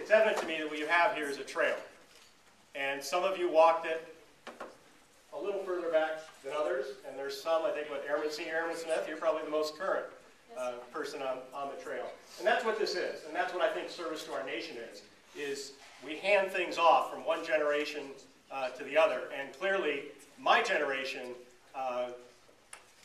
it's evident to me that what you have here is a trail. And some of you walked it a little further back than others, and there's some, I think, Senior Airman Smith, you're probably the most current person on the trail. And that's what this is, and that's what I think service to our nation is we hand things off from one generation to the other, and clearly my generation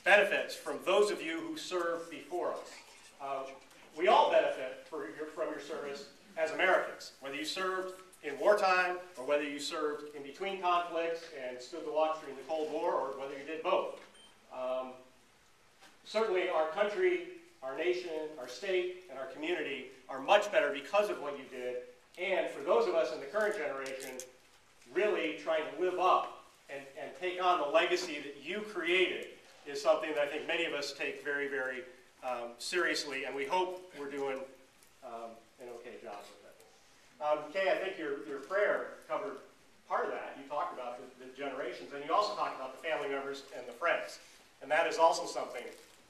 benefits from those of you who served before us. We all benefit from your service as Americans, whether you served in wartime or whether you served in between conflicts and stood the watch during the Cold War, or whether you did both. Certainly our country, our nation, our state, and our community are much better because of what you did, and for those of us in the current generation, really trying to live up and take on the legacy that you created is something that I think many of us take very, very seriously, and we hope we're doing an okay job with it. Kay, I think your prayer covered part of that. You talked about the generations, and you also talked about the family members and the friends. And that is also something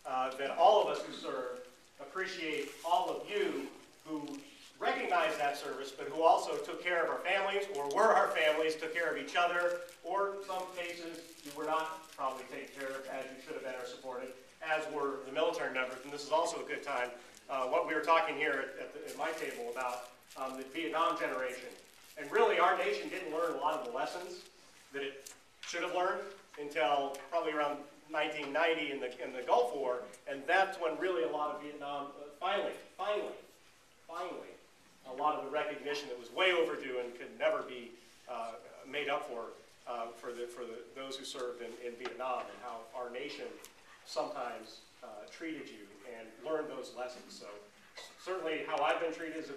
that all of us who serve appreciate, all of you who recognize that service, but who also took care of our families, or were our families, took care of each other, or in some cases you were not probably taken care of as you should have been or supported, as were the military members. And this is also a good time. What we were talking here at my table about the Vietnam generation. And really our nation didn't learn a lot of the lessons that it should have learned until probably around 1990 in the Gulf War, and that's when really a lot of Vietnam, finally, a lot of the recognition that was way overdue and could never be made up for those who served in Vietnam, and how our nation sometimes treated you and learned those lessons. So certainly how I've been treated is